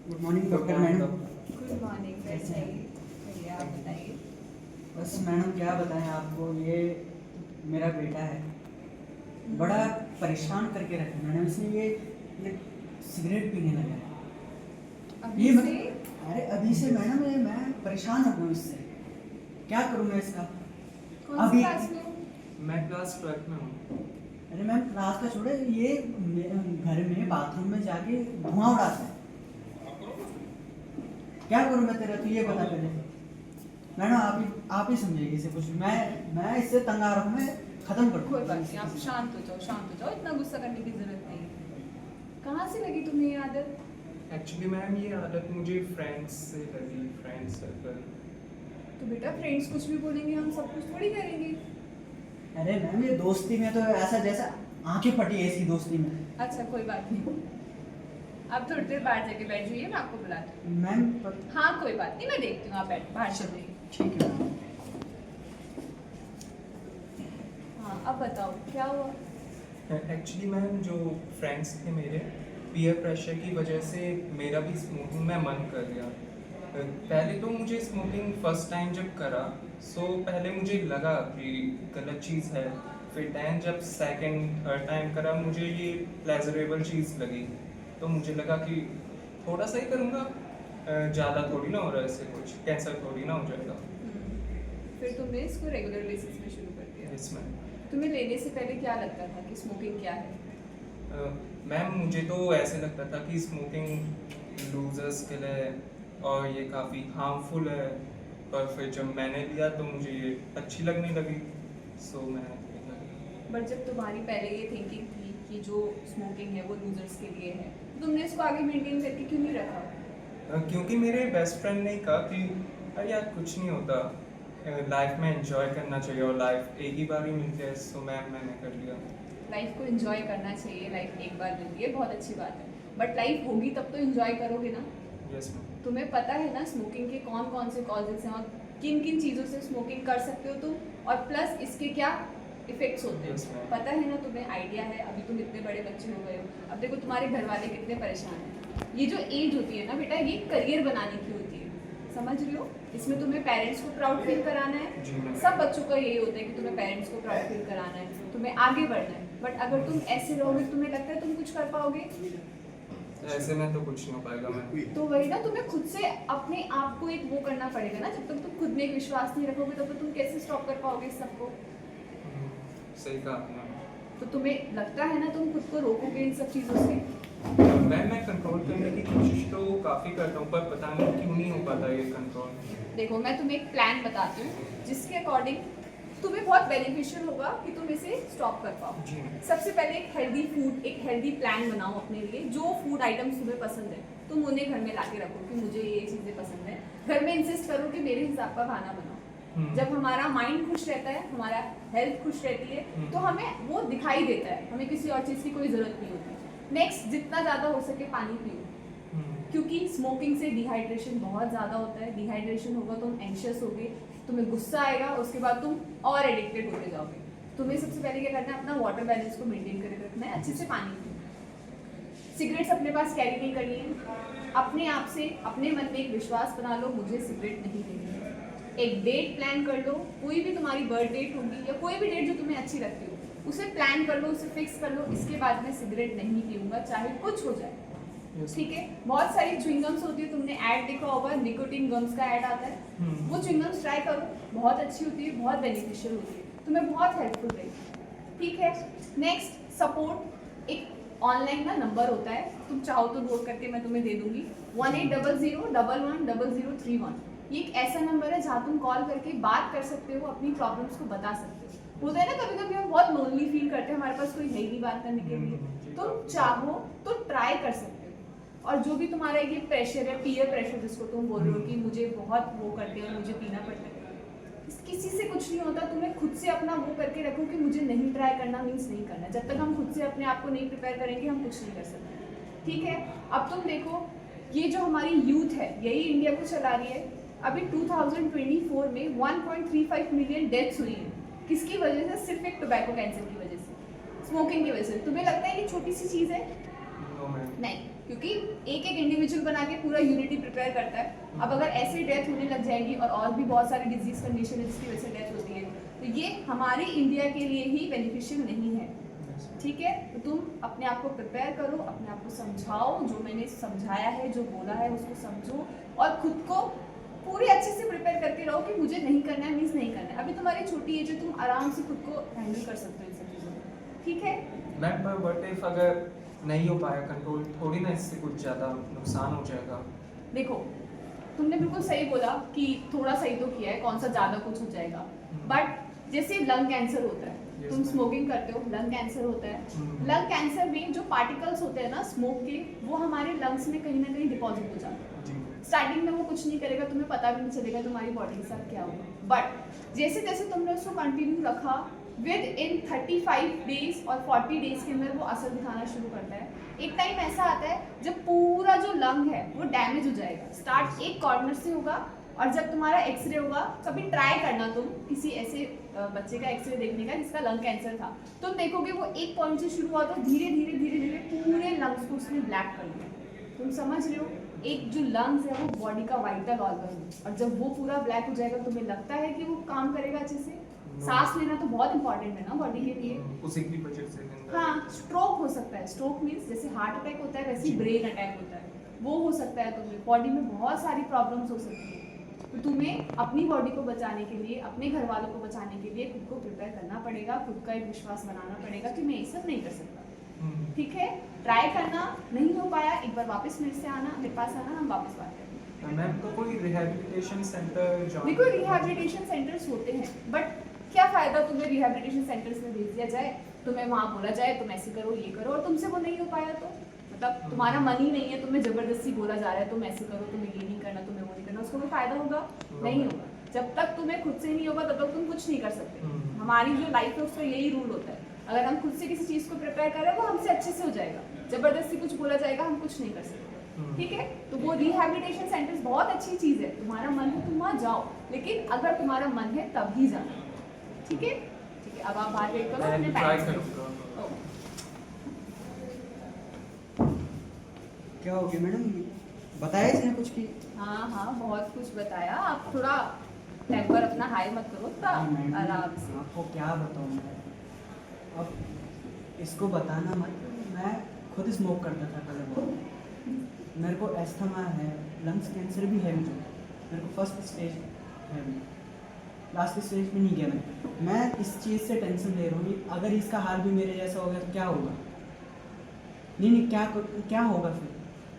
Good morning doctor madam. Good morning. कैसे हैं? भैया आप बताइए। बस मैडम क्या बताएं आपको, ये मेरा बेटा है, बड़ा परेशान करके रखा मैडम। इसने ये सिगरेट पीने लगा है। अभी ये से? अरे अभी से मैडम, ये मैं परेशान हो गया इससे। क्या करूँ मैं इसका? कौन सी अभी क्लास में हो? मैं क्लास 12 में हूँ। अरे मैम क्लास का छोड़े, ये घर में बाथरूम में जाके धुआं उड़ाता है। क्या करूँ मैं तेरा, तू ये बता पहले। मैडम आप ही समझिएगी इसे कुछ। मैं इससे तंग आ रहा हूँ, मैं खत्म कर दूँ। कोई बात नहीं, आप शांत हो जाओ, शांत हो जाओ, इतना गुस्सा करने की जरूरत नहीं है। कहाँ से लगी तुम्हें ये आदत? एक्चुअली मैम ये आदत मुझे फ्रेंड्स से लगी, फ्रेंड सर्कल। तो बेटा फ्रेंड्स कुछ भी बोलेंगे हम सब कुछ थोड़ी करेंगे। अरे मैम ये दोस्ती में तो ऐसा जैसा आंखें फटी है इसकी दोस्ती में। अच्छा कोई बात नहीं, आप थोड़ी देर बाहर जाके बैठ जाइए, मैं आपको बुलाती हूँ। मैम हाँ कोई बात नहीं, मैं देखती हूँ, आप बैठ बाहर चल जाइए। ठीक है मैम। हाँ अब बताओ क्या हुआ? एक्चुअली मैम जो फ्रेंड्स थे मेरे, पीयर प्रेशर की वजह से मेरा भी स्मोकिंग में मन कर गया। पहले तो मुझे स्मोकिंग फर्स्ट टाइम जब करा सो पहले मुझे लगा कि गलत चीज़ है। फिर दैन जब सेकंड थर्ड टाइम करा मुझे ये प्लेजरेबल चीज़ लगी, तो मुझे लगा कि थोड़ा सा ही करूँगा, ज़्यादा थोड़ी ना हो रहा है, इससे कुछ कैंसर थोड़ी ना हो जाएगा। फिर तुमने इसको रेगुलर बेसिस में शुरू कर दिया। इसमें तुम्हें लेने से पहले क्या लगता था कि स्मोकिंग क्या है? मैम मुझे तो ऐसे लगता था कि स्मोकिंग लूजर्स के लिए और ये काफ़ी हार्मफुल है, पर फिर जब मैंने लिया तो मुझे ये अच्छी लगने लगी, सो मैं बट जब तुम्हारी पहले ये थिंकिंग थी कि जो स्मोकिंग है वो लूजर्स के लिए है, तो तुमने इसको आगे मेंटेन करके क्यों नहीं रखा? क्योंकि मेरे बेस्ट फ्रेंड ने कहा कि अरे यार कुछ नहीं होता, लाइफ में एंजॉय करना चाहिए और लाइफ एक ही बार ही मिलती है, सो मैंने कर लिया। लाइफ को एंजॉय करना चाहिए, लाइफ एक बार मिलती है, बहुत अच्छी बात है, बट लाइफ होगी तब तो एंजॉय करोगे ना। Yes ma'am. तुम्हें पता है ना स्मोकिंग के कौन कौन से कॉजेज हैं और किन किन चीज़ों से स्मोकिंग कर सकते हो तुम, और प्लस इसके क्या इफेक्ट्स होते Yes, हैं, ma'am. पता है ना तुम्हें, आइडिया है। अभी तुम इतने बड़े बच्चे हो गए हो, अब देखो तुम्हारे घर वाले कितने परेशान हैं। ये जो एज होती है ना बेटा, ये करियर बनाने की होती है, समझ रही हो? इसमें तुम्हें पेरेंट्स को प्राउड फील कराना है। जी मैम। सब बच्चों का यही होता है कि तुम्हें पेरेंट्स को प्राउड फील कराना है, तुम्हें आगे बढ़ना है। बट अगर तुम ऐसे रहोगे, तुम्हें लगता है तुम कुछ कर पाओगे? ऐसे में तो कुछ नहीं हो पाएगा मैम। तो वही ना, तुम्हें खुद से अपने आप को एक वो करना पड़ेगा ना। जब तक तुम खुद में एक विश्वास नहीं रखोगे तब तो तुम कैसे स्टॉप कर पाओगे इस सबको? सही कहा आपने। तो तुम्हें लगता है ना तुम खुद को रोकोगे इन सब चीज़ों से? मैं कंट्रोल करने की कोशिश तो काफ़ी करता हूँ, पर पता नहीं क्यों नहीं हो पाता ये कंट्रोल। देखो मैं तुम्हें एक प्लान बताती हूँ जिसके अकॉर्डिंग तुम्हें बहुत बेनिफिशियल होगा कि तुम इसे स्टॉप कर पाओ। जी। सबसे पहले एक हेल्दी फूड, एक हेल्दी प्लान बनाओ अपने लिए। जो फूड आइटम्स तुम्हें पसंद है तुम उन्हें घर में ला के रखो कि मुझे ये चीज़ें पसंद है। घर में इंसिस्ट करो कि मेरे हिसाब का खाना बनाओ। जब हमारा माइंड खुश रहता है, हमारा हेल्थ खुश रहती है, तो हमें वो दिखाई देता है, हमें किसी और चीज़ की कोई ज़रूरत नहीं होती। नेक्स्ट, जितना ज़्यादा हो सके पानी पियो, क्योंकि स्मोकिंग से डिहाइड्रेशन बहुत ज़्यादा होता है। डिहाइड्रेशन होगा तो तुम एंशियस होगे, तुम्हें गुस्सा आएगा, उसके बाद तुम और एडिक्टेड होते जाओगे। तुम्हें सबसे पहले क्या करना है, अपना वाटर बैलेंस को मेंटेन करके रखना है, अच्छे से पानी पियो। सिगरेट्स अपने पास कैरी नहीं करनी है। अपने आप से, अपने मन में एक विश्वास बना लो, मुझे सिगरेट नहीं लेनी है। एक डेट प्लान कर लो, कोई भी तुम्हारी बर्थ डेट होगी या कोई भी डेट जो तुम्हें अच्छी लगती हो उसे प्लान कर लो, उसे फिक्स कर लो, इसके बाद मैं सिगरेट नहीं पीऊँगा चाहे कुछ हो जाए। ठीक है? बहुत सारी च्युइंगम्स होती है, तुमने ऐड देखा होगा, निकोटिन गम्स का ऐड आता है, वो च्युइंगम्स ट्राई करो, बहुत अच्छी होती है, बहुत बेनिफिशियल होती है, तुम्हें बहुत हेल्पफुल रहेगी। ठीक है? Next, support. एक ऑनलाइन ना नंबर होता है, तुम चाहो तो नोट करके मैं तुम्हें दे दूंगी, 180011110031। ये एक ऐसा नंबर है जहाँ तुम कॉल करके बात कर सकते हो, अपनी प्रॉब्लम्स को बता सकते हो। होता है ना कभी कभी हम बहुत लोनली फील करते हैं, हमारे पास कोई है ही नहीं बात करने के लिए, तुम चाहो तो ट्राई कर सकते हो। और जो भी तुम्हारा ये प्रेशर है, पीयर प्रेशर जिसको तुम बोल रहे हो कि मुझे बहुत वो करते हैं, मुझे पीना पड़ता है, किसी से कुछ नहीं होता। तुम्हें खुद से अपना वो करके रखो कि मुझे नहीं ट्राई करना मीन्स नहीं करना। जब तक हम खुद से अपने आप को नहीं प्रिपेयर करेंगे हम कुछ नहीं कर सकते। ठीक है? अब तुम देखो, ये जो हमारी यूथ है यही इंडिया को चला रही है। अभी 2024 में 1.35 मिलियन डेथ्स हुई है। किसकी वजह से? सिर्फ एक टोबैको कैंसर की वजह से, स्मोकिंग की वजह से। तुम्हें लगता है ये छोटी सी चीज़ है? No ma'am. नहीं, क्योंकि एक एक इंडिविजुअल बना के पूरा यूनिटी प्रिपेयर करता है। अब अगर ऐसे डेथ होने लग जाएगी और भी बहुत सारी डिजीज कंडीशन है जिसकी वजह से डेथ होती है, तो ये हमारे इंडिया के लिए ही बेनिफिशियल नहीं है। ठीक है, तो तुम अपने आप को प्रिपेयर करो, अपने आप को समझाओ, जो मैंने समझाया है, जो बोला है उसको समझो, और खुद को पूरे अच्छे से प्रिपेयर करके रहो कि मुझे नहीं करना है, मीन्स नहीं करना है। अभी तुम्हारी छोटी एज है, तुम आराम से खुद को हैंडल कर सकते हो इन सब चीज़ों को, ठीक है। मैम पर व्हाट इफ अगर नहीं हो पाया कंट्रोल, थोड़ी ना इससे कुछ ज़्यादा नुकसान हो जाएगा। देखो, तुमने बिल्कुल सही बोला कि थोड़ा सही तो किया है, कौन सा ज़्यादा कुछ हो जाएगा। बट जैसे लंग कैंसर होता है, तुम ma'am. स्मोकिंग करते हो, लंग कैंसर होता है। लंग कैंसर में जो पार्टिकल्स होते हैं ना स्मोक के, वो हमारे लंग्स में कहीं ना कहीं डिपॉजिट हो जाते हैं। जी। स्टार्टिंग में वो कुछ नहीं करेगा, तुम्हें पता भी नहीं चलेगा तुम्हारी बॉडी के साथ क्या होगा। बट जैसे जैसे तुमने उसको कंटिन्यू रखा, विद इन 35 डेज और 40 डेज के अंदर वो असर दिखाना शुरू करता है। एक टाइम ऐसा आता है जब पूरा जो लंग है वो डैमेज हो जाएगा। स्टार्ट एक कॉर्नर से होगा, और जब तुम्हारा एक्सरे होगा, कभी ट्राई करना तुम किसी ऐसे बच्चे का एक्सरे देखने का जिसका लंग कैंसर था, तुम देखोगे वो एक पॉइंट से शुरू हुआ तो धीरे धीरे धीरे धीरे पूरे लंग्स को उसने ब्लैक कर दिया। तुम समझ रहे हो, एक जो लंग्स है वो बॉडी का वाइटल ऑर्गन है, और जब वो पूरा ब्लैक हो जाएगा, तुम्हें लगता है कि वो काम करेगा अच्छे से? सांस लेना तो बहुत इंपॉर्टेंट है ना बॉडी के लिए। उसी की वजह से हाँ, स्ट्रोक हो सकता है। स्ट्रोक मीन्स जैसे हार्ट अटैक होता है वैसे ही ब्रेन अटैक होता है, वो हो सकता है। तुम्हें बॉडी में बहुत सारी प्रॉब्लम्स हो सकती है, तो तुम्हें अपनी बॉडी को बचाने के लिए, अपने घर वालों को बचाने के लिए खुद को प्रिपेयर करना पड़ेगा, खुद का एक विश्वास बनाना पड़ेगा कि मैं ये सब नहीं कर सकता। ठीक है, ट्राई करना, नहीं हो पाया एक बार वापस मेरे से आना, मेरे पास आना, हम वापस बात करेंगे। मैम तो कोई रिहैबिलिटेशन सेंटर देखो, रिहैबिलिटेशन सेंटर्स होते हैं, बट क्या फ़ायदा तुम्हें रिहैबिलिटेशन सेंटर्स में भेज दिया जाए, तुम्हें वहाँ बोला जाए तुम ऐसे करो ये करो, और तुमसे वो नहीं हो पाया तो मतलब तुम्हारा मन ही नहीं है, तुम्हें ज़बरदस्ती बोला जा रहा है तुम ऐसे करो, तुम्हें ये नहीं करना, तुम्हें वो नहीं करना, उसको कोई फ़ायदा होगा? नहीं होगा। जब तक तुम्हें खुद से नहीं होगा तब तक तुम कुछ नहीं कर सकते। हमारी जो लाइफ है उसका यही रूल होता है, अगर हम खुद से किसी चीज़ को प्रिपेयर करें वो हमसे अच्छे से हो जाएगा, ज़बरदस्ती कुछ बोला जाएगा हम कुछ नहीं कर सकते। ठीक है, तो वो रिहैबिलिटेशन सेंटर्स बहुत अच्छी चीज़ है, तुम्हारा मन हो तुम वहाँ जाओ, लेकिन अगर तुम्हारा मन है तब ही जाना। ठीक है, ठीक है, अब आप बाहर वेट करो, अपने ट्राई पेरेंट्स करूँगा। क्या हो गया मैडम, बताया इसने कुछ की? हाँ हाँ, बहुत कुछ बताया। आप थोड़ा टेम्पर अपना हाई मत करो, थोड़ा मैडम, आराम से। आपको क्या बताऊँ मैं, अब इसको बताना मत, मैं खुद स्मोक करता था पहले बहुत, मेरे को एस्थमा है, लंग्स कैंसर भी है मुझे, मेरे को फर्स्ट स्टेज है, लास्ट स्टेज में नहीं गया मैं इस चीज़ से टेंशन ले रहा हूँ, अगर इसका हाल भी मेरे जैसा हो गया तो क्या होगा? नहीं, क्या होगा फिर?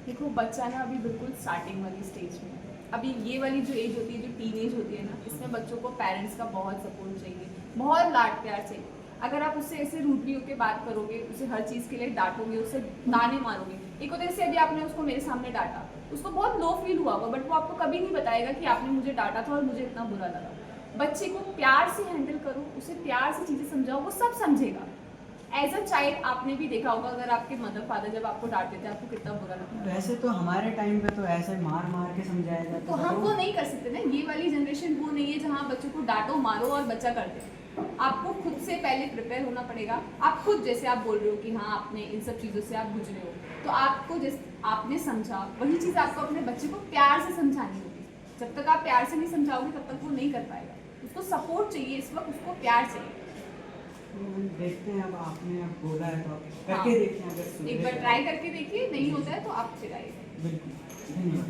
देखो, बच्चा ना अभी बिल्कुल स्टार्टिंग वाली स्टेज में है। अभी ये वाली जो एज होती है, जो टीन एज होती है ना, इसमें बच्चों को पेरेंट्स का बहुत सपोर्ट चाहिए, बहुत लाड प्यार चाहिए। अगर आप उससे ऐसे रूडली होकर बात करोगे, उसे हर चीज़ के लिए डांटोगे, उससे ताने मारोगे, एक होता है जैसे अभी आपने उसको मेरे सामने डांटा, उसको बहुत लो फील हुआ होगा, बट वो आपको कभी नहीं बताएगा कि आपने मुझे डांटा था और मुझे इतना बुरा लगा। बच्चे को प्यार से हैंडल करो, उसे प्यार से चीज़ें समझाओ, वो सब समझेगा। एज अ चाइल्ड आपने भी देखा होगा, अगर आपके मदर फादर जब आपको डांटते थे आपको कितना बुरा लगता था। वैसे तो हमारे टाइम पे तो ऐसे मार मार के समझाया जाता तो था, हम वो नहीं कर सकते ना, ये वाली जनरेशन वो नहीं है जहाँ बच्चों को डांटो मारो और बच्चा कर दे। आपको खुद से पहले प्रिपेयर होना पड़ेगा। आप खुद, जैसे आप बोल रहे हो कि हाँ आपने इन सब चीज़ों से आप गुजरे हो, तो आपको जैसे आपने समझा वही चीज़ आपको अपने बच्चे को प्यार से समझानी होगी। जब तक आप प्यार से नहीं समझाओगे तब तक वो नहीं कर पाएगा। उसको सपोर्ट चाहिए इस वक्त, उसको प्यार चाहिए। देखते हैं, अब आपने अब बोला है तो आप करके हाँ। देखते हैं, अगर एक बार ट्राई करके देखिए, नहीं होता है तो आप फिर आइए। बिल्कुल, धन्यवाद।